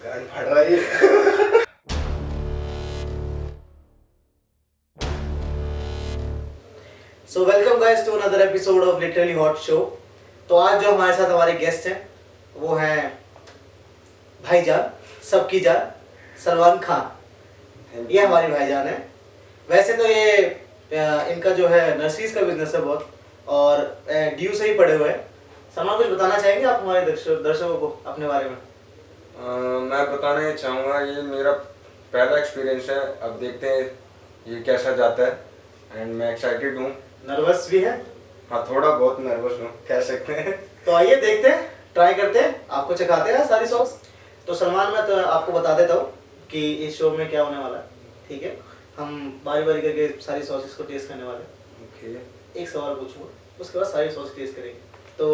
गांड फाड़ रहा है। So welcome guys to another episode of literally hot show. तो आज जो हमारे साथ हमारे गेस्ट हैं वो हैं भाईजान, सबकी जान, सलमान खान। ये हमारे भाईजान है। वैसे तो ये इनका जो है नर्सरीज का बिजनेस है बहुत, और ड्यू से ही पढ़े हुए हैं। सलमान, कुछ बताना चाहेंगे आप हमारे दर्शकों को अपने बारे में? मैं बताना ये चाहूँगा, ये मेरा पहला एक्सपीरियंस है। अब देखते हैं ये कैसा जाता है एंड मैं एक्साइटेड हूँ। नर्वस भी है? हाँ, थोड़ा बहुत नर्वस हूँ कह सकते हैं। तो आइए देखते हैं, ट्राई करते हैं, आपको चखाते हैं सारी सॉस। तो सलमान, मैं तो आपको बता देता हूँ कि इस शो में क्या होने वाला है, ठीक है? हम बारी बारी करके सारी सॉसेस को टेस्ट करने वाले हैं। ओके। एक सवाल पूछूंगा, उसके बाद सारी सॉस टेस्ट करेंगे। तो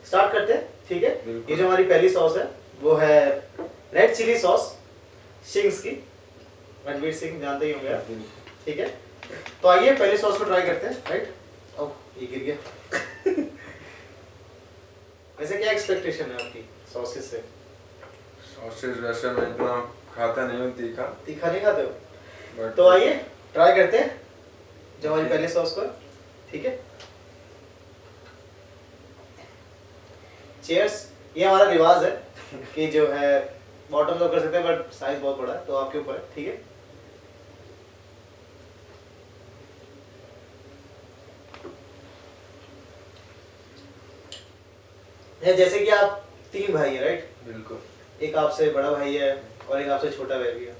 स्टार्ट करते हैं, ठीक है? ये जो हमारी पहली सॉस है वो है रेड चिली सॉस, शिंग्स की। रणवीर सिंह जानते ही होंगे आप, ठीक है? तो आइए पहली सॉस को ट्राई करते हैं, राइट? अब ये गिर गया। वैसे क्या एक्सपेक्टेशन है आपकी सॉसेस से? सॉसेज वैसे मैं इतना खाता नहीं हूँ तीखा। तीखा नहीं खाते हो? बट तो आइए ट्राई करते हैं जो हमारी पहली सॉस को, ठीक है? चीयर्स। ये हमारा रिवाज है कि जो है बॉटम तो कर सकते हैं, बट साइज बहुत बड़ा है तो आपके ऊपर है, ठीक है? जैसे कि आप 3 भाई हैं, राइट? बिल्कुल। एक आपसे बड़ा भाई है और एक आपसे छोटा भाई भी है,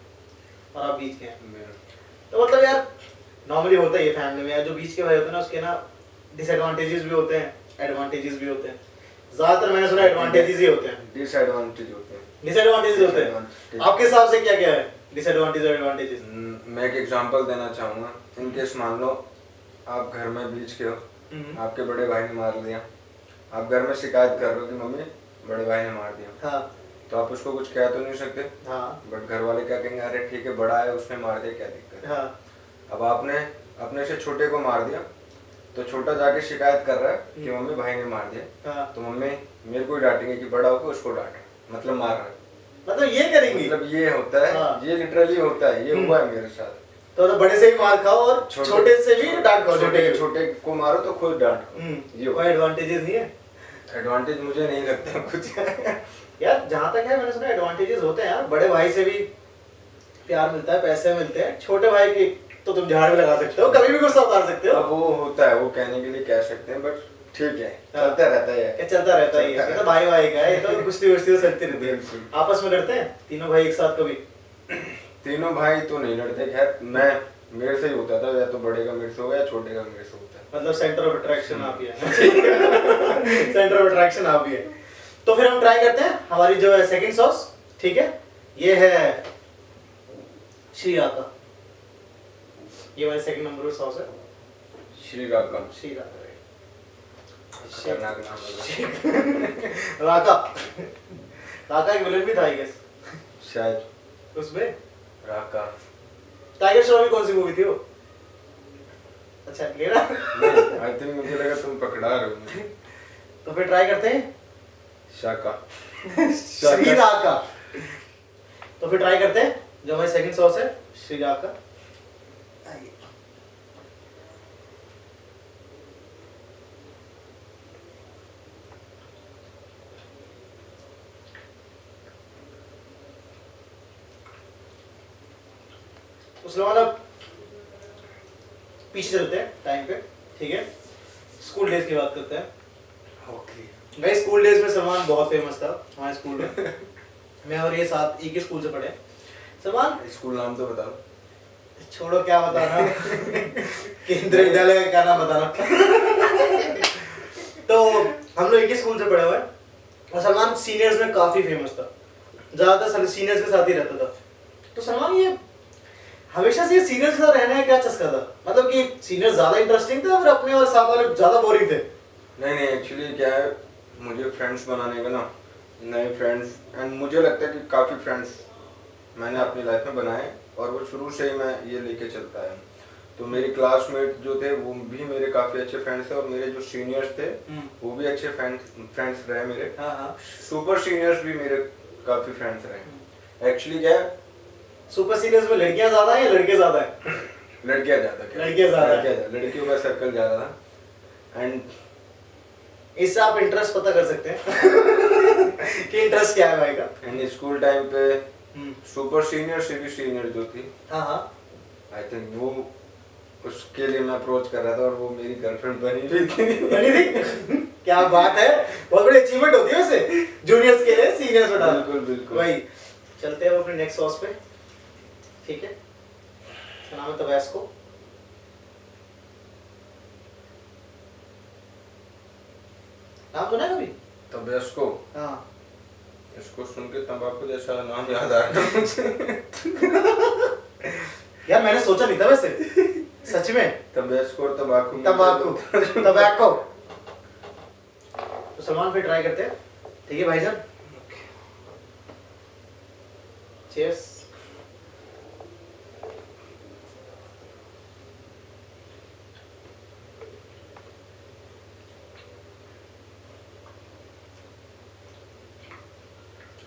और आप बीच के हैं। तो मतलब यार नॉर्मली होता ही है फैमिली में, यार जो बीच के भाई होते हैं ना उसके ना डिसएडवांटेजेस भी होते हैं, एडवांटेजेस भी होते हैं। ज्यादातर मैंने सुना एडवांटेजेस ही होते हैं। डिसएडवांटेज होते हैं। डिसएडवांटेजेस होते हैं। आपके हिसाब से क्या क्या है डिसएडवांटेज और एडवांटेजेस? मैं एक एग्जांपल देना चाहूँगा। इनकेस मान लो आप घर में बीच के हो, आपके बड़े भाई ने मार दिया, आप घर में शिकायत कर रहे हो कि मम्मी बड़े भाई ने मार दिया। हाँ। तो आप उसको कुछ कह तो नहीं सकते। हाँ। बट घर वाले क्या कहेंगे, अरे ठीक है बड़ा है उसने मार दिया, क्या दिक्कत है। हाँ। अब आपने अपने से छोटे को मार दिया तो छोटा जाके शिकायत कर रहा है कि मम्मी भाई ने मार दिया। हाँ। तो मम्मी मेरे को ही डांटेंगे कि बड़ा होकर उसको डांटे, मतलब मार रहा है। मतलब ये करेंगी? मतलब ये होता है। हाँ। ये लिटरली होता है, ये हुआ है मेरे साथ। तो बड़े से ही मार खाओ और छोटे से भी डांट खाओ। छोटे को मारो तो खुद डांट खाओ। ये कोई एडवांटेजेस नहीं है? एडवांटेज मुझे नहीं लगता कुछ। यार जहाँ तक है मैंने सुना एडवांटेजेस होते हैं यार। बड़े भाई से भी प्यार मिलता है, पैसे मिलते हैं। छोटे भाई की तो तुम झाड़ भी लगा सकते हो, कभी भी गुस्सा उतार सकते हो। अब वो होता है, वो कहने के लिए कह सकते हैं, बट ठीक है, चलता रहता है। क्या चलता रहता है? ये तो भाई भाई का है, ये तो कुश्ती वुश्ती तो चलती रहती है। आपस में लड़ते हैं तीनों भाई एक साथ कभी? तीनों भाई तो नहीं लड़ते, खैर मेरे से ही होता था, या तो बड़े का मेरे से हो या छोटे का मेरे से होता है। मतलब सेंटर ऑफ अट्रैक्शन आप ही है। सेंटर ऑफ अट्रैक्शन आप ही है। तो फिर हम ट्राई करते हैं हमारी जो है सेकंड सॉस, ठीक है? ये है श्री राका। ये हमारी सेकंड नंबर की सॉस है, श्री राका। श्री राका, खतरनाक नाम है। राका। राका एक विलन भी था आई गेस शायद उसमें। राका टाइगर श्रॉफ की कौन सी मूवी थी वो? अच्छा ले रहा। आई थिंक मुझे लगा तुम पकड़ा रहे हो मुझे। तो फिर ट्राई करते हैं शाका। श्री राका। तो फिर ट्राई करते हैं जो हमारी सेकंड सॉस है, श्री राका। उसके बाद अब पीछे चलते हैं टाइम पे, ठीक है? स्कूल डेज की बात करते हैं। ओके। भाई स्कूल डेज में सलमान बहुत फेमस था हमारे स्कूल में। मैं और ये साथ एक ही स्कूल से पढ़े। सलमान स्कूल नाम तो बताओ। छोड़ो, क्या बताना। केंद्रीय विद्यालय का क्या नाम बताना। तो हम लोग एक ही स्कूल से पढ़े हुए हैं और सलमान सीनियर्स में काफी फेमस था, ज्यादातर सीनियर्स के साथ ही रहता था। तो सलमान ये हमेशा से सीनियर्स के साथ रहने का क्या चस्का था? मतलब कि सीनियर ज्यादा इंटरेस्टिंग थे और अपने और साथ वाले ज्यादा बोरिंग थे? नहीं, एक्चुअली क्या है, मुझे फ्रेंड्स बनाने का ना, नए फ्रेंड्स, एंड मुझे लगता है कि काफ़ी फ्रेंड्स मैंने अपनी लाइफ में बनाए और वो शुरू से ही मैं ये लेके चलता है। तो मेरी क्लासमेट जो थे वो भी मेरे काफी अच्छे फ्रेंड्स थे, और मेरे जो सीनियर्स थे वो भी अच्छे फ्रेंड्स रहे मेरे। हाँ हाँ। सुपर सीनियर्स भी मेरे काफी फ्रेंड्स रहे। एक्चुअली क्या है, सुपर सीनियर्स में लड़कियां ज्यादा है या लड़के ज्यादा है? लड़कियां ज्यादा, क्या लड़कियां ज्यादा है। लड़कियों का सर्कल ज्यादा था। एंड इससे आप इंटरेस्ट पता कर सकते हैं कि इंटरेस्ट क्या है भाई का। एंड स्कूल टाइम पे सुपर सीनियर से भी सीनियर जो थी, हाँ हाँ, आई थिंक वो, उसके लिए मैं अप्रोच कर रहा था और वो मेरी गर्लफ्रेंड बनी हुई थी। बनी थी? क्या बात है, बहुत बड़ी अचीवमेंट होती है वैसे जूनियर्स के लिए सीनियर्स बना। बिल्कुल बिल्कुल। भाई चलते हैं अपने नेक्स्ट सॉस पे, ठीक है? इसका नाम है तबैस्को। नाम सुना है कभी? तबैस्को? हाँ। इसको सुन के तंबाकू जैसा नाम याद आ रहा है मुझे। यार मैंने सोचा नहीं था वैसे, सच में। तबैस्को और तंबाकू। तंबाकू। तो सलमान फिर ट्राई करते हैं, ठीक है भाईजान? चीयर्स।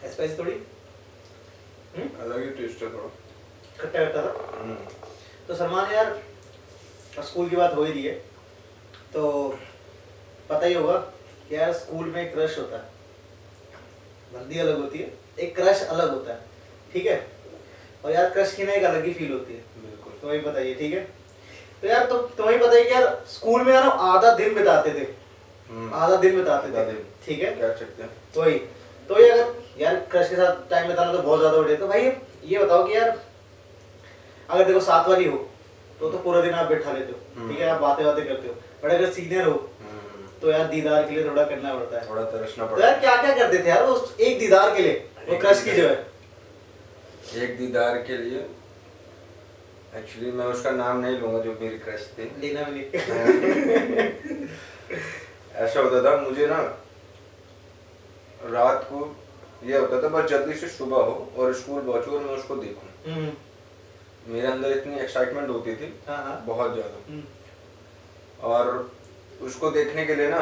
स्पाइसी थोड़ी अलग ही टेस्ट है थोड़ा, खट्टा खट्टा था। तो सलमान यार, स्कूल की बात हो ही रही है, तो पता ही होगा कि यार स्कूल में क्रश होता है, वर्दी अलग होती है, एक क्रश अलग होता है, ठीक है? और यार क्रश की ना एक अलग ही फील होती है। बिल्कुल। तुम्हें बताइए, ठीक है? तो यार तुम्हें पता है कि यार स्कूल में यार आधा दिन बिताते थे, आधा दिन बिताते थे, ठीक है? क्या सकते हैं तो वही, तो ये अगर यार क्रश के साथ टाइम बिताना तो बहुत ज्यादा बढ़िया। तो भाई ये बताओ कि यार अगर देखो साथ वाली हो तो पूरा दिन आप बैठा लेते हो, ठीक है? आप बातें करते हो, बट अगर सीनियर हो तो यार दीदार के लिए थोड़ा करना पड़ता है, थोड़ा तरसना तो पड़ता है। यार क्या क्या करते थे यार वो एक दीदार के लिए, वो क्रश की जो है? एक दीदार के लिए एक्चुअली मैं उसका नाम नहीं लूंगा जो मेरी क्रश थी। लेना भी नहीं। ऐसा होता था, मुझे ना रात को ये होता था बस जल्दी से सुबह हो और स्कूल पहुंचूं और मैं उसको देखूं। मेरे अंदर इतनी एक्साइटमेंट होती थी, हाँ। बहुत ज्यादा। और उसको देखने के लिए ना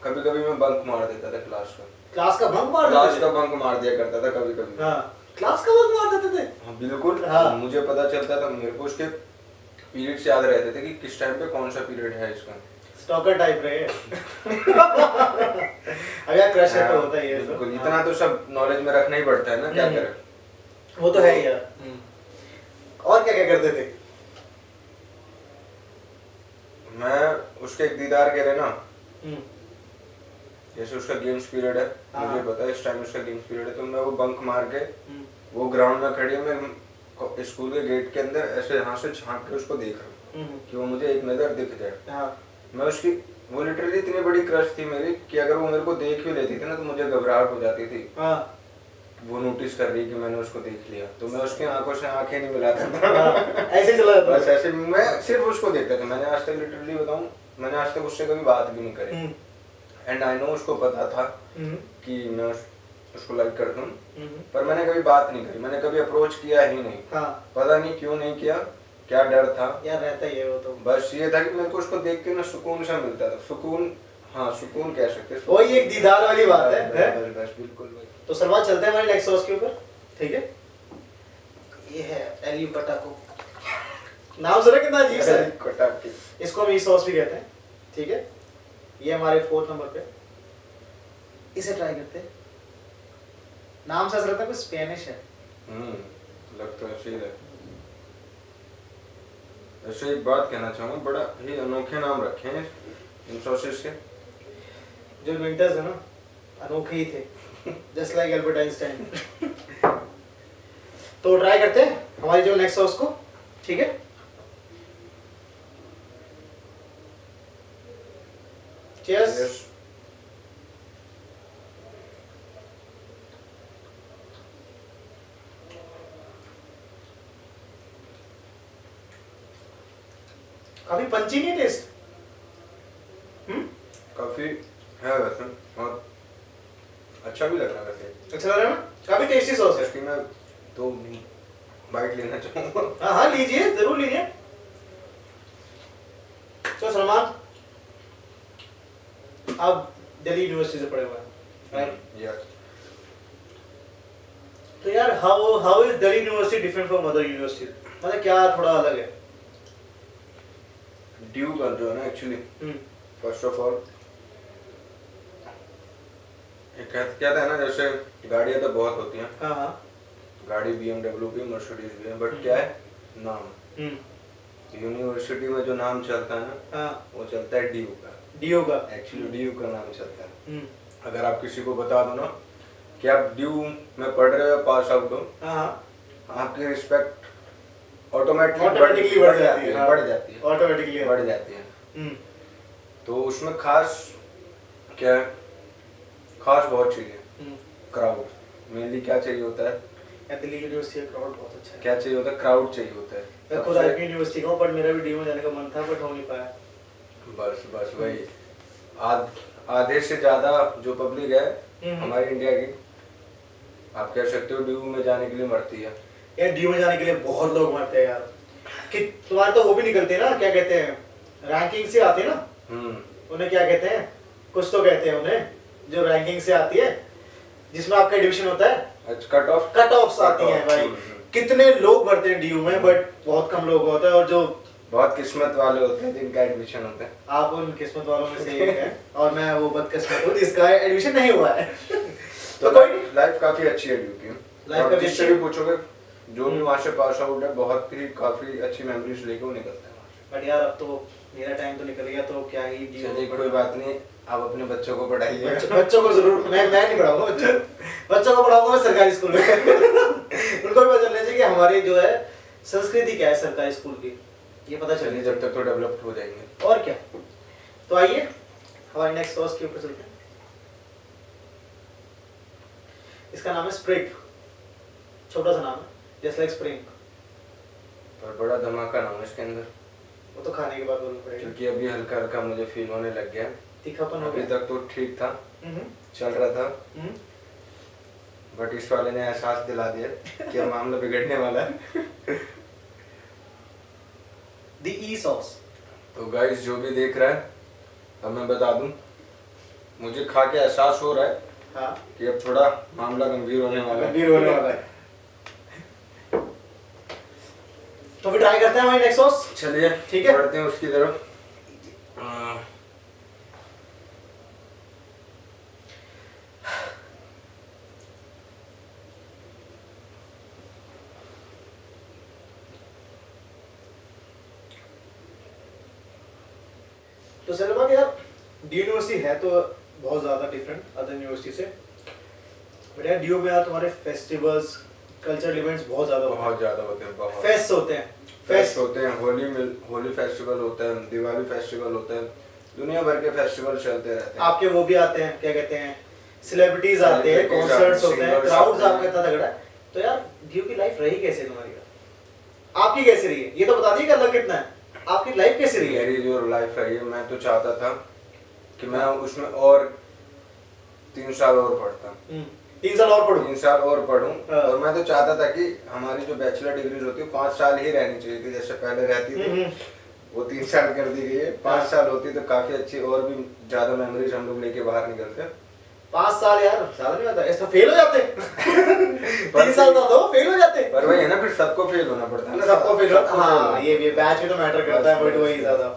कभी कभी मैं बंक मार देता था क्लास का। क्लास का बंक मार क्लास देते का थे? बंक मार दिया करता था कभी कभी। हाँ, क्लास का बंक मार देते थे? हाँ बिल्कुल। हाँ। मुझे पता चलता था, मेरे को उसके पीरियड्स याद रहते थे कि किस टाइम पे कौन सा पीरियड है इसका। स्टॉकर टाइप रहे। अगर क्रश है तो होता ही है। बिल्कुल, इतना तो सब नॉलेज में रखना ही पड़ता है ना, क्या करें। वो तो है ही यार। और क्या क्या करते थे? मैं उसके एक दीदार के लिए ना, जैसे उसका गेम्स पीरियड है, मुझे पता है इस टाइम उसका गेम्स पीरियड है, तो मैं वो बंक मार के वो ग्राउंड में खड़ी है, मैं स्कूल के गेट के अंदर ऐसे यहाँ से झांक के उसको देख रहा हूँ कि वो मुझे एक नजर दिख जाए। मैं उसकी, वो लिटरली इतनी बड़ी क्रश थी मेरी कि अगर वो मेरे को देख भी लेती थी ना तो मुझे घबराहट हो जाती थी। वो नोटिस कर रही कि मैंने उसको देख लिया, तो मैं उसकी आंखों से आंखें नहीं मिलाता था। ऐसे चला जाता बस ऐसे मैं सिर्फ उसको देखता था। मैंने आज तक लिटरली बताऊं, मैंने आज तक उससे कभी बात भी नहीं करी। एंड आई नो उसको पता था कि मैं उसको लाइक करता हूँ, पर मैंने कभी बात नहीं करी, मैंने कभी अप्रोच किया ही नहीं। पता नहीं क्यों नहीं किया, क्या डर था यार, रहता ही है वो तो। बस ये था कि मेरे को उसको देख के ना सुकून सा मिलता था। सुकून, हाँ सुकून कह सकते हैं। वही एक दीदार वाली बात है। बस बिल्कुल भाई। तो सलमान चलते हैं हमारे नेक्स्ट सॉस के ऊपर, ठीक है? ये है एलियो कटाको। नाम सुना कितना अजीब सा है? कटाके। इसको हम ई सॉस भी कहते हैं, ठीक है? ये हमारे 4th नंबर पे, इसे ट्राई करते हैं। नाम से ऐसा लगता है कुछ स्पेनिश है। लग तो ऐसे ही है। ऐसे एक बात कहना चाहूँगा, बड़ा ही अनोखे नाम रखे हैं इन सॉसेस के। जो विंटर्स है ना, अनोखे ही थे, जस्ट लाइक एल्बर्ट आइंस्टाइन। तो ट्राई करते हैं हमारी जो नेक्स्ट सॉस को, ठीक है? चीयर्स। काफी पंची नहीं टेस्ट? काफी है वैसे, और अच्छा भी लग रहा है वैसे। अच्छा लग रहा है ना? काफी टेस्टी सॉस है। इसकी मैं 2 बाइट लेना चाहूँगा। हाँ हाँ, लीजिए, जरूर लीजिए। तो सलमान, आप दिल्ली यूनिवर्सिटी से पढ़े हुए हैं, राइट? यस। तो यार how is Delhi university different from other university? मतलब क्या थोड़ा अलग है? ड्यू का जो है ना एक्चुअली, फर्स्ट ऑफ ऑल क्या था ना, जैसे गाड़ियाँ तो बहुत होती हैं, हाँ हाँ, गाड़ी BMW भी, मर्सिडीज भी है, बट क्या है नाम। यूनिवर्सिटी में जो नाम चलता है ना, हाँ, वो चलता है ड्यू का। ड्यू का, एक्चुअली ड्यू का नाम चलता है। अगर आप किसी को बता दो ना कि आप ड्यू में पढ़ रहे हो, पास आउट हो, हाँ, आपकी रिस्पेक्ट ऑटोमेटिकली बढ़ जाती है, बढ़ जाती है, ऑटोमेटिकली बढ़ जाती है। तो उसमें खास क्या है, खास बहुत चाहिए, क्राउड मेनली क्या चाहिए होता है। दिल्ली यूनिवर्सिटी का क्राउड बहुत अच्छा है। क्या चाहिए होता है, क्राउड चाहिए होता है। मैं खुद आईपी यूनिवर्सिटी का हूँ, पर मेरा भी ड्यू में जाने का मन था, बट हो नहीं पाया। बस वही आधे से ज्यादा जो पब्लिक है हमारी इंडिया की, आप कह सकते हो ड्यू में जाने के लिए मरती है। यार ड्यू में जाने के लिए बहुत लोग मरते हैं यार। कि तुम्हारे तो वो भी निकलते हैं ना, क्या कहते हैं, रैंकिंग से आते हैं ना, उन्हें क्या कहते हैं, कुछ तो कहते हैं उन्हें, जो रैंकिंग से आती है, जिसमें आपका डिवीजन होता है, कट ऑफ्स आती हैं भाई। कितने लोग भरते हैं ड्यू में, बट बहुत कम लोग होते हैं, और जो बहुत किस्मत वाले होते हैं जिनका एडमिशन होता है। आप उन किस्मत वालों में से एक हैं, और मैं वो बदकिस्मत हूँ जिसका एडमिशन नहीं हुआ है। तो लाइफ काफी अच्छी है ड्यू की। लाइफ का जिससे भी पूछोगे, जो भी वहाँ से पास आउट है, बहुत ही काफी अच्छी मेमोरीज लेके वो निकलता है वहाँ से। बट यार अब तो मेरा टाइम तो निकल गया, तो क्या ही ड्यू। चलिए कोई बात नहीं, आप अपने बच्चों को पढ़ाइए। बच्चों को जरूर, मैं नहीं पढ़ाऊंगा बच्चों को पढ़ाऊंगा मैं सरकारी स्कूल में। उनको भी पता चलना चाहिए कि हमारी जो है संस्कृति क्या है सरकारी स्कूल की, ये पता चलिए। जब तक तो डेवलप हो जाएंगे। और क्या। तो आइए हमारे नेक्स्ट सॉस के ऊपर चलते हैं। इसका नाम है स्प्रिग। छोटा सा नाम है, जस्ट लाइक स्प्रिंग, पर बड़ा धमाका नाम है इसके अंदर। वो तो खाने के बाद बोलना पड़ेगा, क्योंकि अभी हल्का हल्का मुझे फील होने लग गया। तीखापन हो अभी गया। तक तो ठीक था, चल रहा था, बट इस वाले ने एहसास दिला दिया कि अब मामला बिगड़ने वाला है। The E sauce. तो गाइस जो भी देख रहा है, अब मैं बता दूं, मुझे खा के एहसास हो रहा है हाँ, कि अब थोड़ा मामला गंभीर होने वाला है। गंभीर होने वाला है। तो फिर ट्राई करते हैं हमारी नेक्स्ट सॉस। चलिए ठीक है, बढ़ते हैं उसकी तरफ। तो सलमान यार, डी यूनिवर्सिटी है तो बहुत ज़्यादा डिफरेंट अदर यूनिवर्सिटी से, बट यार डी यू में यार तुम्हारे फेस्टिवल्स, कल्चरल इवेंट्स बहुत ज़्यादा होते हैं, बहुत फेस्ट होते हैं, फेस्ट होते हैं, होली फेस्टिवल होता है, दिवाली फेस्टिवल होता है, दुनिया भर के फेस्टिवल चलते रहते हैं। आपके वो भी आते हैं, क्या कहते हैं, सेलिब्रिटीज आते हैं, कॉन्सर्ट्स होते हैं, क्राउड्स आपका इतना तगड़ा है। तो यार डी यू की लाइफ रही कैसे तुम्हारी? आपकी कैसी रही है ये तो बता दिए, अलग कितना है, आपकी लाइफ कैसी रही है? मेरी जो लाइफ रही है, मैं तो चाहता था कि मैं उसमें और 3 साल और पढ़ता, 3 साल और पढ़ूं, 3 साल और पढ़ूं। और मैं तो चाहता था कि हमारी जो बैचलर डिग्रीज होती है 5 साल ही रहनी चाहिए थी, जैसे पहले रहती थी, वो 3 साल कर दी गई है। 5 साल होती तो काफी अच्छी और भी ज्यादा मेमोरीज हम लोग लेके बाहर निकलते। 5 साल यार ज्यादा नहीं होता, ऐसा फेल हो जाते। 3 साल तो दो फेल हो जाते। पर वही है ना, फिर सबको फेल होना पड़ता है ना, सबको फेल होता। हाँ ये भी बैच में तो मैटर करता है, बट वही ज्यादा।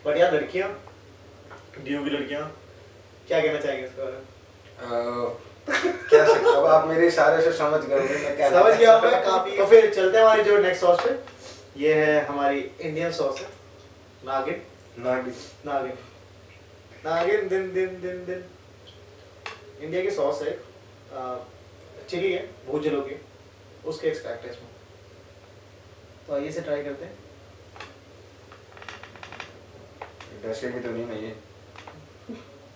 बट यार लड़कियां, डीयू की लड़कियां, क्या कहना चाहेंगे इसके बारे में? क्या सकते, अब आप मेरे इशारे से समझ गए होंगे मैं क्या समझ गया मैं काफी। तो फिर चलते हैं हमारी जो नेक्स्ट सॉस पे। ये है हमारी इंडियन सॉस है, नागिन। नागिन नागिन नागिन दिन दिन दिन दिन इंडिया की सॉस है, चिली है, भूजलों की, उसके एक्सट्रैक्ट है इसमें। तो आइए इसे ट्राई करते हैं। डसेगी की तो नहीं है,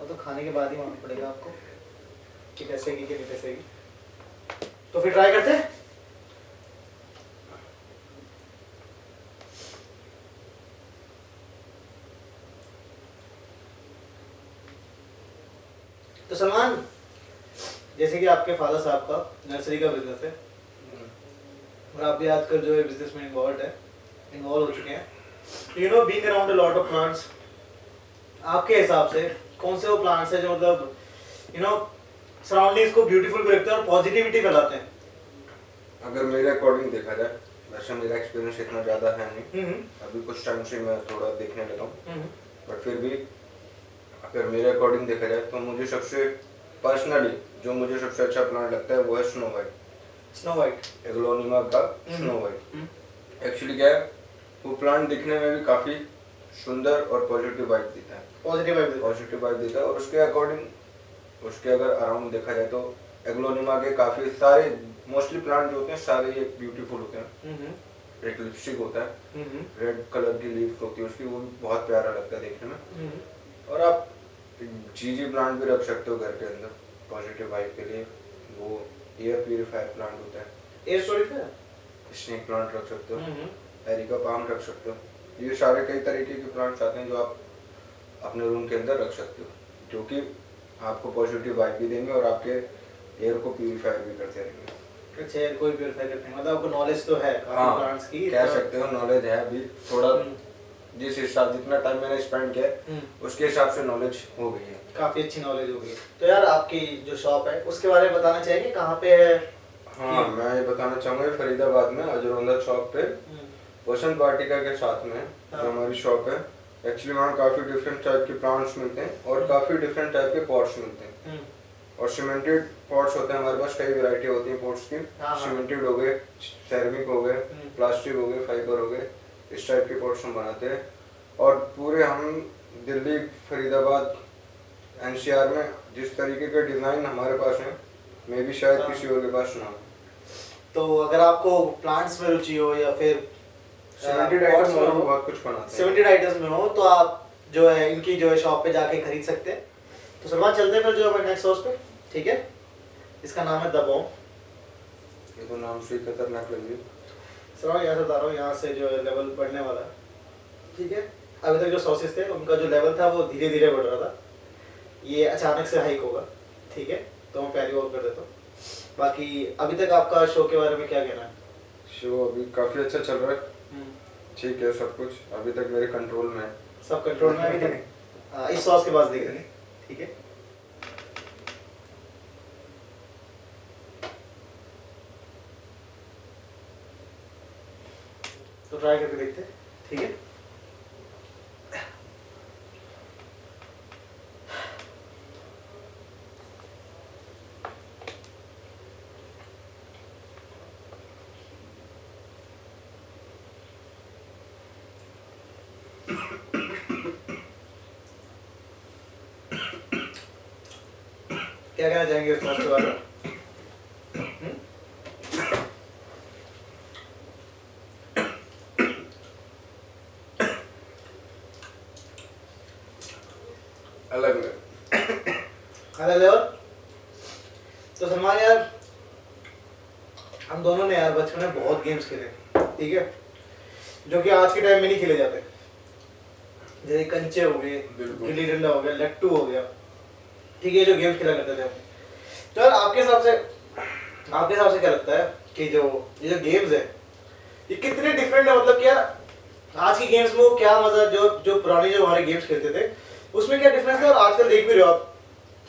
वो तो खाने के बाद ही मालूम पड़ेगा आपको कि डसेगी कि नहीं डसेगी। तो फिर ट्राई करते हैं। तो सलमान, जैसे कि आपके फादर साहब का नर्सरी का बिजनेस है और आप भी आजकल जो है बिजनेस में इन्वॉल्व हो चुके हैं, you know being around a lot of plants, आपके हिसाब से कौन से वो प्लांट्स है जो मतलब सराउंडिंग्स को ब्यूटीफुल भी रखते हैं और पॉजिटिविटी फैलाते हैं? अगर मेरे अकॉर्डिंग देखा जाए, वैसे मेरा एक्सपीरियंस इतना ज़्यादा है नहीं, अभी कुछ टाइम से मैं थोड़ा देखने लगा हूँ, बट फिर भी अगर मेरे अकॉर्डिंग देखा जाए तो मुझे सबसे पर्सनली जो मुझे सबसे अच्छा प्लांट लगता है वो है snow white. Snow white, aglaonema का स्नो वाइट। एक्चुअली क्या है, वो प्लांट दिखने में भी काफ़ी सुंदर और पॉजिटिव वाइब देता है, पॉजिटिव वाइब देता है। और उसके अकॉर्डिंग उसके अगर अराउंड देखा जाए तो एग्लोनिमा के काफ़ी सारे मोस्टली प्लांट जो होते हैं सारे ये ब्यूटीफुल होते हैं। एक लिपस्टिक होता है, रेड कलर की लीव्स होती है उसकी, वो भी बहुत प्यारा लगता है देखने में। और आप जीजी प्लांट भी रख सकते हो घर के अंदर पॉजिटिव वाइब के लिए, वो एयर प्यूरिफायर प्लांट होता है, एयर प्यूरिफायर, स्नेक प्लांट रख सकते हो, एरिका पाम रख सकते हो। ये सारे कई तरीके के प्लांट्स आते हैं जो आप अपने रूम के अंदर रख सकते हो, जो कि आपको पॉजिटिव वाइब भी देंगे और आपके एयर को प्यूरिफायर भी करते रहेंगे। अच्छा, एयर को प्यूरिफाई करते हैं, मतलब आपको नॉलेज तो है हाँ, प्लांट्स की, कह सकते हो नॉलेज है अभी थोड़ा, जिस हिसाब जितना टाइम मैंने स्पेंड किया उसके हिसाब से नॉलेज हो गई है, काफी अच्छी नॉलेज हो गई है। तो यार आपकी जो शॉप है उसके बारे में बताना चाहिए, कहाँ पे है? हाँ, मैं ये बताना चाहूँगा फरीदाबाद में अजरोंदा चौक पे वसंत वाटिका के साथ में जो हमारी शॉप है। एक्चुअली वहाँ काफ़ी डिफरेंट टाइप के प्लांट्स मिलते हैं और काफ़ी डिफरेंट टाइप के पॉट्स मिलते हैं, और सीमेंटेड पॉट्स होते हैं हमारे पास, कई वैरायटी होती है पॉट्स की। सीमेंटेड हो गए, सेरेमिक हो गए, प्लास्टिक हो गए, फाइबर हो गए, इस टाइप के पॉट्स हम बनाते हैं। और पूरे हम दिल्ली, फरीदाबाद, एनसीआर में जिस तरीके के डिज़ाइन हमारे पास हैं, मे भी शायद किसी और के पास ना हो। तो अगर आपको प्लांट्स में रुचि हो या फिर सीमेंटेड आइटम्स में बहुत कुछ बनाते हैं, सीमेंटेड आइटम्स में हो, तो आप जो है इनकी जो है शॉप पे जाके खरीद सकते हैं। तो सलमान चलते हैं फिर जो हमारे नेक्स्ट हाउस पे, ठीक है? इसका नाम है द बॉम्ब। ये तो नाम से ही खतरनाक लग रही है। सलमान यहाँ से बता रहा हूँ, यहाँ से जो है लेवल बढ़ने वाला है, ठीक है? अभी तक जो सॉसेस थे उनका जो लेवल था वो धीरे धीरे बढ़ रहा था, ये अचानक से हाइक होगा, ठीक है? तो मैं पहले और कर देता हूँ। बाकी अभी तक आपका शो के बारे में क्या कहना है? शो अभी काफ़ी अच्छा चल रहा है, ठीक है, सब कुछ अभी तक मेरे कंट्रोल में है, सब कंट्रोल में अभी तक। इस सॉस के बाद देखेंगे, ठीक है? तो ट्राई करके देखते हैं, ठीक है? क्या कहना चाहेंगे इस सॉस के बारे में? अलग लेवल। तो सलमान यार, हम दोनों ने यार बचपन में बहुत गेम्स खेले, ठीक है, जो कि आज के टाइम में नहीं खेले जाते, जैसे कंचे हो गए, गिल्ली डंडा हो गया, लट्टू हो गया, ठीक है, जो गेम्स खेला करते थे हम। तो यार आपके हिसाब से क्या लगता है कि ये जो गेम्स है ये कितने डिफरेंट है? मतलब क्या आज की गेम्स में क्या मजा, जो पुराने जो हमारे गेम्स खेलते थे उसमें क्या डिफरेंस है? और आजकल देख भी रहे हो आप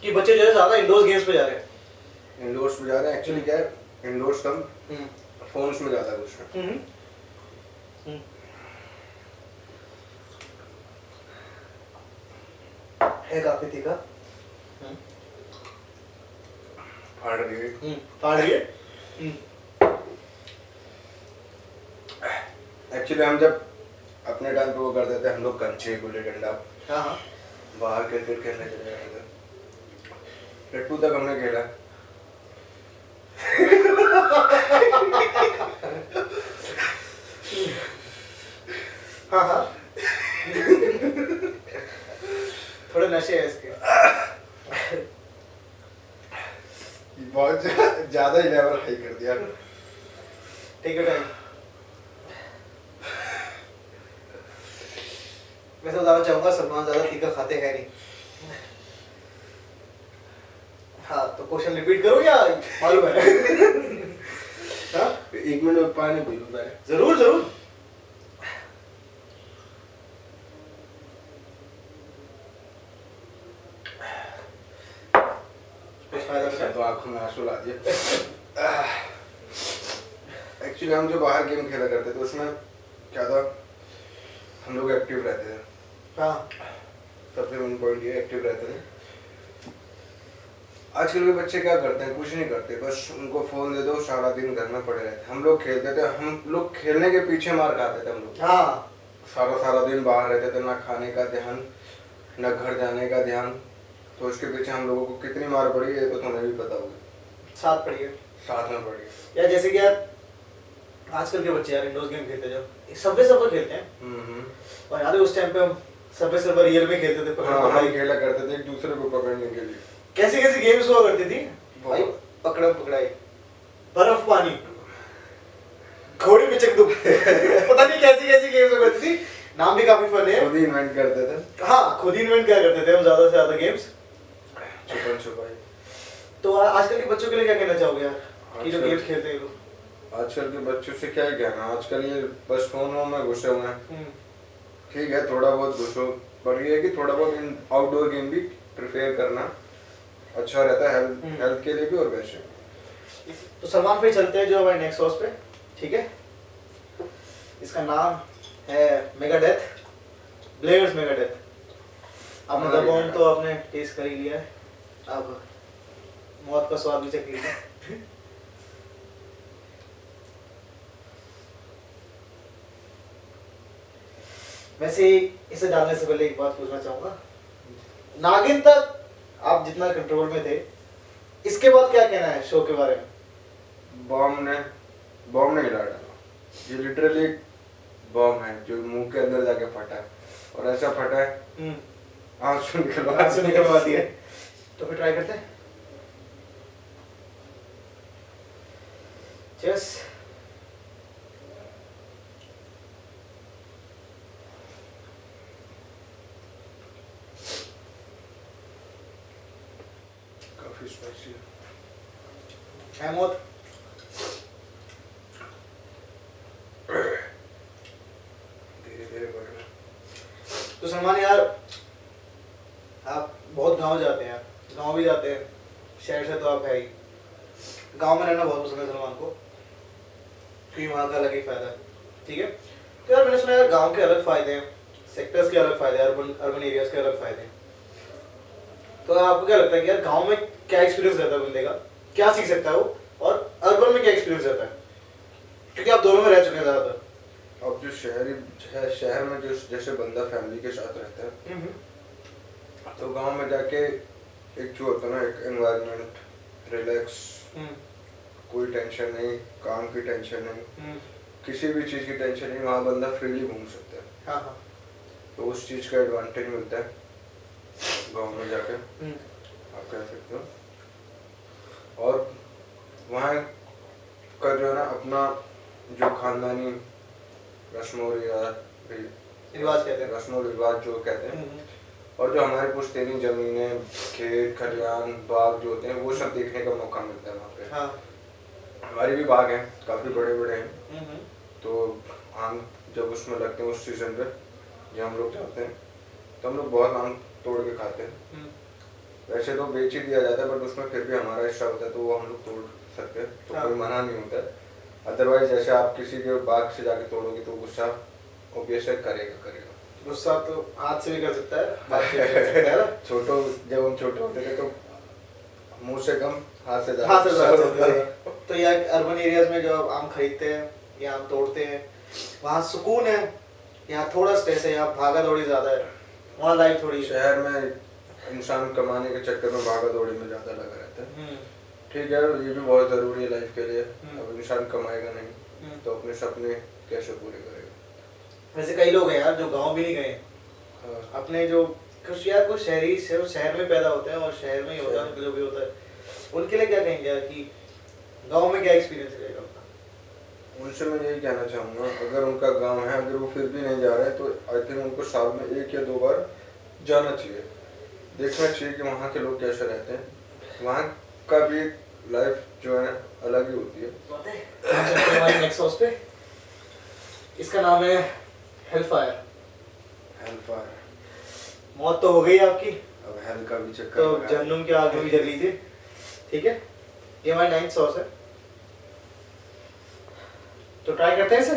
कि बच्चे जो है ज्यादा इंडोर्स गेम्स पे जा रहे हैं। इंडोर्स पे जा रहे हैं, एक्चुअली क्या है, इंडोर्स कम, फोन्स में ज्यादा घुस रहे हैं। है काफी तीखा, फाड़ रही है, फाड़ रही है। एक्चुअली हम जब अपने टाइम पे वो करते थे, हम लोग कंचे, गुल्ली डंडा, हाँ, बाहर क्रिकेट खेलने चले जाते थे, लट्टू तक हमने खेला। हाँ थोड़े नशे है इसके। बहुत ज्यादा ही लेवल हाई कर दिया। ठीक है टाइम। वैसे बताना चाहूंगा सलमान ज्यादा तीखा खाते हैं नहीं। हाँ तो क्वेश्चन रिपीट करूँ या मालूम है? हाँ? 1 मिनट में पानी पी लूँ मैं। जरूर जरूर। फायदा ऐसा मिला। तो आंखों में आंसू ला दिए। एक्चुअली हम जो बाहर गेम खेला करते थे उसमें क्या था, हम लोग एक्टिव रहते थे। हाँ सबसे मेन पॉइंट ये एक्टिव रहते थे। आजकल के बच्चे क्या करते हैं, कुछ नहीं करते, बस उनको फोन दे दो, सारा दिन घर में पड़े रहते। हम लोग खेलते थे, हम लोग खेलने के पीछे मार खाते थे। हम लोग हाँ सारा सारा दिन बाहर रहते थे, ना खाने का ध्यान ना घर जाने का ध्यान। तो उसके पीछे हम लोगों को कितनी मार पड़ी है तो तुम्हें भी पता होगी। साथ पड़ी है साथ में पड़ी। यार, जैसे कि यार आजकल के बच्चे यार इंडोर गेम खेलते हैं, जो सबवे सर्वर खेलते हैं। और यार उस टाइम पे हम सबवे सर्वर रियल में खेलते थे, हाँ, हम पकड़ाई खेला करते थे एक दूसरे को पकड़ने के लिए। कैसी कैसी गेम्स हुआ करती थी भाई, पकड़म पकड़ाई, बर्फ पानी, घोड़ी में चक दो पता नहीं कैसी कैसी गेम्स हुआ करती थी। नाम भी काफी फन है। खुद ही इन्वेंट करते थे। हाँ, खुद ही इन्वेंट क्या करते थे हम, ज्यादा से ज्यादा गेम्स। छुपन छुपाई। तो आजकल के बच्चों के लिए क्या कहना चाहोगे यार, कि जो गेम्स खेलते हैं लोग? आजकल के बच्चों से क्या ही कहना, आजकल ये बस फोनों में घुसे हुए हैं। ठीक है, थोड़ा बहुत घुसो, पर ये है कि थोड़ा बहुत आउटडोर गेम भी प्रिफेयर करना अच्छा रहता है, हेल्थ के लिए भी और वैसे। तो सलमान पे चलते हैं जो हमारे नेक्स्ट हाउस पे, ठीक है। इसका नाम है मेगाडेथ, ब्लेयर्स मेगाडेथ। आपने द बॉम्ब तो आपने टेस्ट कर ही लिया है, अब मौत का स्वाद भी चख लीजिए। वैसे इसे डालने से पहले एक बात पूछना चाहूंगा, नागिन तक आप जितना कंट्रोल में थे, इसके बाद क्या कहना है शो के बारे में? बॉम्ब ने हिला डाला। ये लिटरली बॉम्ब है जो मुंह के अंदर जाके फटा है, और ऐसा फटा है आंसू निकलवा दिए। तो फिर ट्राई करते हैं। चेस। काफी स्पाइसी है मौत। धीरे धीरे बढ़ रहा है। तो सलमान यार, आप बहुत गांव जाते हैं, गांव भी जाते हैं, शहर से तो आप है ही। गांव में रहना बहुत पसंद है सलमान को, क्योंकि वहाँ का अलग ही फायदा है, ठीक है। तो यार मैंने सुना यार गांव के अलग फायदे हैं, सेक्टर्स के अलग फायदे हैं, अर्बन एरियाज के अलग फायदे हैं। तो आपको क्या लगता है कि यार गांव में क्या एक्सपीरियंस रहता है बंदे का, क्या सीख सकता है वो, और अर्बन में क्या एक्सपीरियंस रहता है, क्योंकि आप दोनों में रह चुके हैं ज़्यादातर। अब जो शहर में जो जैसे बंदा फैमिली के साथ रहता है, तो गांव में जाके एक जो होता है ना, एक एनवायरनमेंट, रिलैक्स, कोई टेंशन नहीं, काम की टेंशन नहीं, किसी भी चीज़ की टेंशन नहीं, वहाँ बंदा फ्रीली घूम सकता है। हाँ हाँ। तो उस चीज़ का एडवांटेज मिलता है गांव में जाके, आप कह सकते हो। और वहाँ का जो है ना अपना जो खानदानी रस्मों रिवाज कहते हैं, रस्मों रिवाज जो कहते हैं, और जो हमारे पुश्तैनी जमीनें, खेत खलियान, बाग जो होते हैं, वो सब देखने का मौका मिलता है वहाँ पे। हाँ। हमारे भी बाग हैं, काफ़ी बड़े बड़े हैं। तो आम जब उसमें लगते हैं उस सीज़न पे, जब हम लोग जाते हैं तो हम लोग बहुत आम तोड़ के खाते हैं। वैसे तो बेच ही दिया जाता है, बट उसमें फिर भी हमारा हिस्सा होता है, तो वो हम लोग तोड़ सकते हैं, तो कोई मना नहीं होता है। अदरवाइज जैसे आप किसी के बाग से जाके तोड़ोगे तो गुस्सा ऑब्वियसली करेगा। गुस्सा तो हाथ से भी कर सकता है, बात से भी कर सकता है ना। जब हम छोटे होते थे तो मुंह से कम हाथ से ज़्यादा। तो यार अर्बन एरियाज में जो आम खरीदते हैं या आम तोड़ते हैं, वहाँ सुकून है, यहाँ थोड़ा स्ट्रेस है, यहाँ भागा दौड़ी ज़्यादा है, वहाँ लाइफ थोड़ी। शहर में इंसान कमाने के चक्कर में भागा दौड़ी में ज़्यादा लगा रहता है। ठीक है, ये भी बहुत ज़रूरी है लाइफ के लिए। अब इंसान कमाएगा नहीं तो अपने सपने कैसे पूरे करेगा। वैसे कई लोग हैं यार जो गांव भी नहीं गए, अपने जो कुछ यार कुछ शहरी से शहर में पैदा होते हैं और शहर में ही होता है जो भी होता है, उनके लिए क्या कहेंगे यार कि गांव में क्या एक्सपीरियंस रहेगा उनका? उनसे मैं यही कहना चाहूँगा, अगर उनका गांव है, अगर वो फिर भी नहीं जा रहे तो आई थिंक उनको साल में 1 या 2 बार जाना चाहिए, देखना चाहिए कि वहाँ के लोग कैसे रहते हैं। वहाँ का भी लाइफ जो है अलग ही होती है। हमारे नेक्स्ट हाउस पे, इसका नाम है हेलफायर। मौत तो हो गई आपकी, अब हेल का भी चक्कर तो जहन्नुम की आग में भी जली थी। ठीक है, ये हमारी 9th सॉस है, तो ट्राई करते हैं इसे।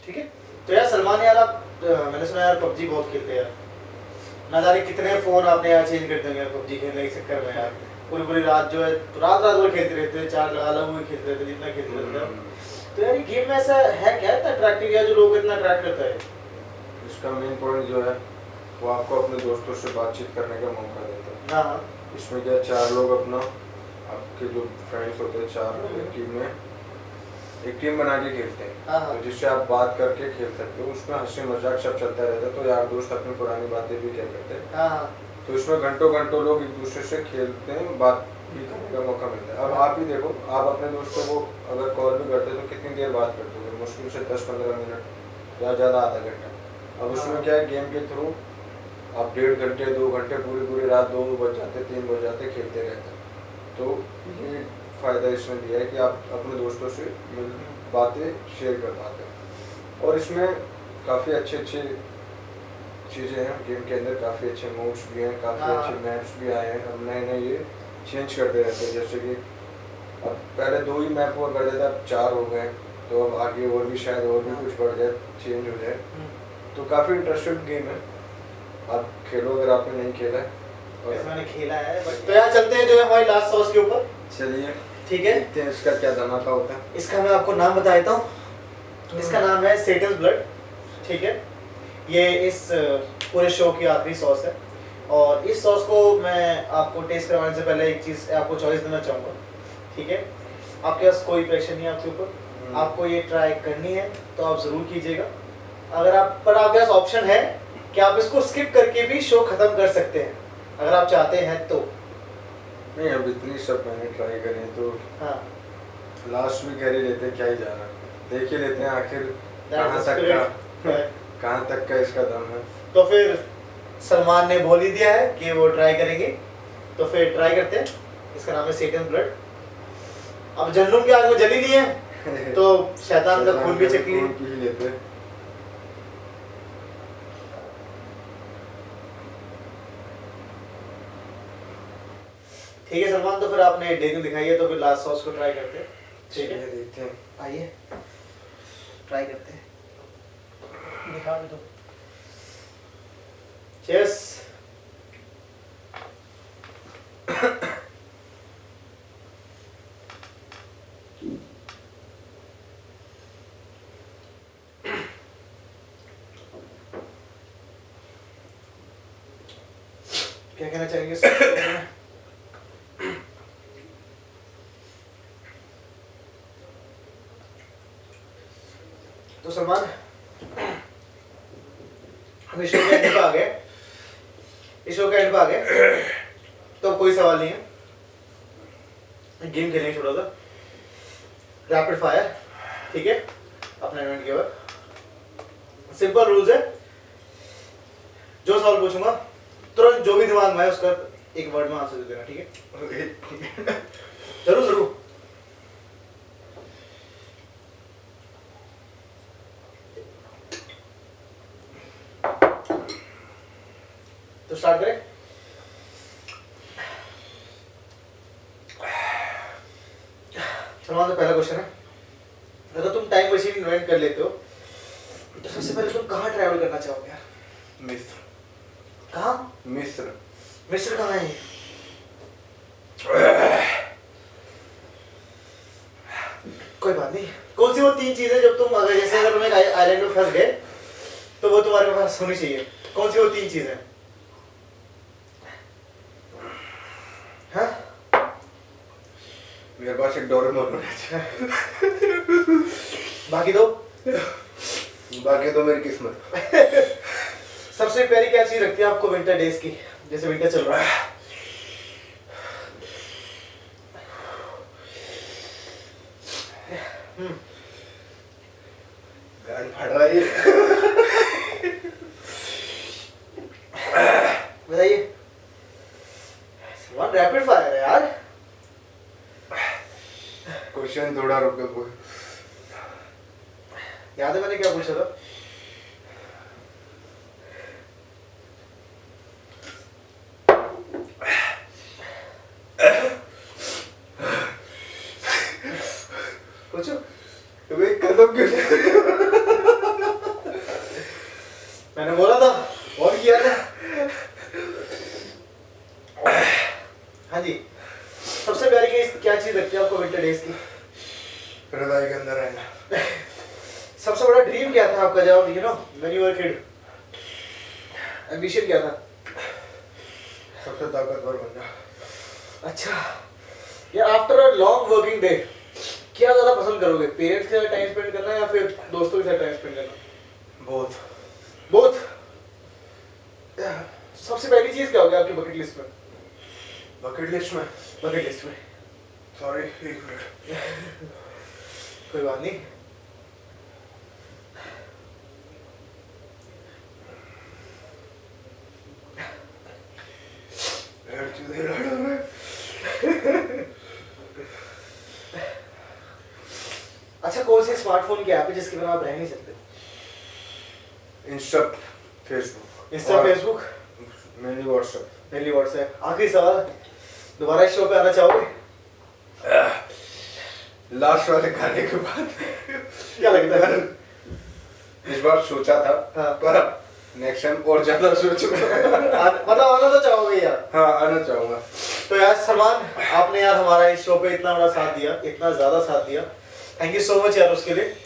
ठीक है, तो यार सलमान यार आप मैंने सुना यार पबजी बहुत खेलते हैं यार, ना जाने कितने फ़ोन आपने यार चेंज कर देंगे पबजी खेलने के चक्कर में यार। पूरी पूरी रात जो है रात रात भर खेलते रहते हैं, चार लगा लो वही खेलते रहते हैं, जितना खेलते रहते हैं। तो यार ये गेम में ऐसा है क्या इतना अट्रैक्टिव या जो लोग इतना अट्रैक्ट करता है? इसका मेन पॉइंट जो है वो आपको अपने दोस्तों से बातचीत करने का मौका देता है। हाँ हाँ। इसमें क्या है, चार लोग अपना आपके जो फ्रेंड्स होते हैं चार लोग एक टीम बना के खेलते हैं। हाँ हाँ। तो जिससे आप बात करके खेल सकते हो, उसमें हंसी मजाक सब चलता रहता है, तो यार दोस्त अपनी पुरानी बातें भी कह करते हैं। हाँ हाँ। तो इसमें घंटों घंटों लोग एक दूसरे से खेलते हैं, बात भी करने का मौका मिलता है। अब आप ही देखो, आप अपने दोस्तों को अगर कॉल भी करते हो तो कितनी देर बात करते हो, मुश्किल से 10-15 मिनट या ज़्यादा आधा घंटा। अब उसमें क्या है, गेम के थ्रू आप 1.5 घंटे 2 घंटे पूरी पूरी रात 2 बज जाते 3 बज जाते खेलते रहते हैं। तो ये फ़ायदा इसने दिया है कि आप अपने दोस्तों से बातें शेयर कर पाते हैं। और इसमें काफ़ी अच्छे चीज़ें हैं गेम के अंदर, काफ़ी अच्छे मोड्स भी हैं, काफ़ी अच्छे मैप्स भी आए हैं। अब नए नए ये चेंज करते रहते हैं, जैसे कि अब पहले 2 ही मैप हुआ करते थे, अब 4 हो गए। तो अब आगे और भी शायद और भी कुछ बढ़ जाए, चेंज हो जाए। तो काफ़ी इंटरेस्टिंग गेम है, आप खेलो अगर आपने नहीं खेला है। और मैंने खेला है बट। तो यार चलते हैं जो है हमारी लास्ट सॉस के ऊपर। चलिए ठीक है, देखते हैं इसका क्या धमाका होता है। इसका मैं आपको नाम बता देता हूँ। इसका नाम है सेटन्स ब्लड। ठीक है, ये इस पूरे शो की आखिरी सॉस है। और इस सॉस को मैं आपको टेस्ट करवाने से पहले एक चीज़ आपको चॉइस देना चाहूँगा। ठीक है, आपके पास कोई प्रेशर नहीं है आपके ऊपर, आपको ये ट्राई करनी है तो आप ज़रूर कीजिएगा। अगर आपके पास ऑप्शन है कि आप इसको स्किप करके भी शो ख़त्म कर सकते हैं अगर आप चाहते हैं तो। नहीं, अब इतनी सब मैंने ट्राई करें तो हाँ, लास्ट में कह ही लेते हैं, क्या ही जाना, देख ही लेते हैं आखिर कहाँ तक का इसका दम है। तो फिर सलमान ने बोल ही दिया है कि वो ट्राई करेंगे, तो फिर ट्राई करते हैं। इसका नाम है सेटन ब्लड। अब जन्नूम की आग में जली नहीं है तो शैतान का खून भी चख ही लेते हैं। ठीक है सलमान, तो फिर आपने डेटिंग दिखाई है तो फिर लास्ट सॉस को ट्राई करते हैं। ठीक है, देखते हैं, आइए ट्राई करते हैं। दिखा भी दो। चीयर्स। क्या कहना चाहेंगे इस बारे में? तो सलमान, हम इस शो के एंड पे आ गए। इस शो के एंड पे आ गए तो कोई सवाल नहीं है। गेम खेलेंगे छोटा सा रैपिड फायर। ठीक है, अपना इवेंट के बाद सिंपल रूल्स है। जो सवाल पूछूंगा तुरंत जो भी दिमाग में है उसका एक वर्ड में आंसर दे देना। ठीक है, जरूर जरूर। तो स्टार्ट करें। सलमान, तो पहला क्वेश्चन है, अगर तुम टाइम मशीन इन्वेंट कर लेते हो तो सबसे पहले तुम कहाँ ट्रैवल करना चाहोगे यार? मिस्र। कहाँ? मिस्र। मिस्र कहाँ है? कोई बात नहीं। कौन सी वो 3 चीजें जब तुम अगर तुम एक आइलैंड में फंस गए तो वो तुम्हारे पास होनी चाहिए? कौन सी वो 3 चीजें? हाँ? मेरे पास एक डोरेमोन होना चाहिए। बाकी दो? बाकी तो मेरी किस्मत। सबसे प्यारी क्या चीज लगती है आपको विंटर डेज की, जैसे विंटर चल रहा है? गान फट रहा है। बताइए। सलमान, रैपिड फायर है यार। क्वेश्चन थोड़ा रुक के पूछ। याद है मैंने क्या पूछा था? हाँ जी, सबसे प्यारी क्या चीज लगती है आपको विंटर डेज की? रजाई के अंदर रहना। सबसे बड़ा ड्रीम क्या था आपका जब when you were kid? Ambition क्या था? सबसे ताकतवर बनना। अच्छा यार, after a long working day क्या ज्यादा पसंद करोगे, पेरेंट्स के साथ टाइम स्पेंड करना या फिर दोस्तों के साथ टाइम स्पेंड करना? बोथ। सबसे पहली चीज क्या होगी आपकी बकेट लिस्ट में? बकेट लिस्ट में सॉरी, एक मिनट। कोई बात नहीं। अच्छा, कौन सी स्मार्टफोन की ऐप है जिसके बिना आप रह नहीं सकते? Insta, Facebook. Mainly WhatsApp. आखिरी सवाल, दोबारा इस शो पे आना चाहोगे? लास्ट वाले गाने के बाद क्या लगता है? इस बार सोचा था, हाँ। पर नेक्स्ट टाइम और ज्यादा सोचूंगा। मतलब आना तो चाहोगे यार? हाँ, आना चाहूंगा। तो यार सलमान, आपने यार हमारा इस शो पे इतना बड़ा साथ दिया, इतना ज्यादा साथ दिया, थैंक यू सो मच यार उसके लिए।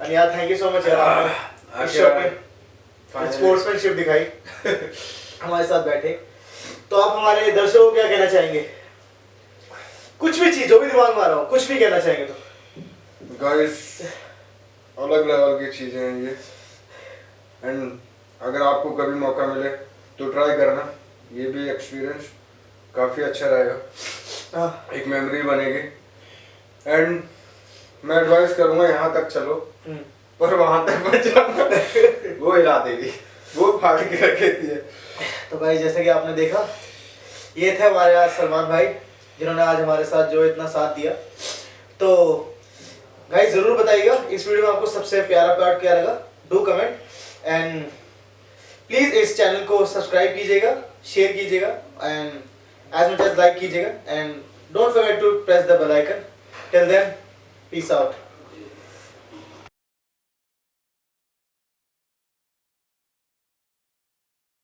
और यार थैंक यू सो मच यार, आपने इस शो पे स्पोर्ट्समैनशिप दिखाई, हमारे साथ बैठे। तो आप हमारे दर्शकों को क्या कहना चाहेंगे? कुछ भी चीज, जो भी दिमाग में आ रहा हो, कुछ भी कहना चाहेंगे तो? गाइस, अलग लेवल की चीजें हैं ये, एंड अगर आपको कभी मौका मिले तो ट्राई करना। ये भी एक्सपीरियंस काफी अच्छा रहेगा, एक मेमोरी बनेगी। एंड मैं एडवाइस करूंगा, यहाँ तक चलो, पर वहां तक मत जाना। वो हिला देगी, वो फाड़ के रख देती है। तो भाई जैसे कि आपने देखा, ये थे हमारे आज सलमान भाई, जिन्होंने आज हमारे साथ जो इतना साथ दिया। तो गाइस जरूर बताइएगा इस वीडियो में आपको सबसे प्यारा पार्ट क्या लगा, डू कमेंट, एंड प्लीज इस चैनल को सब्सक्राइब कीजिएगा, शेयर कीजिएगा, and as much as like कीजिएगा, and don't forget to press the bell icon. Till then, peace out.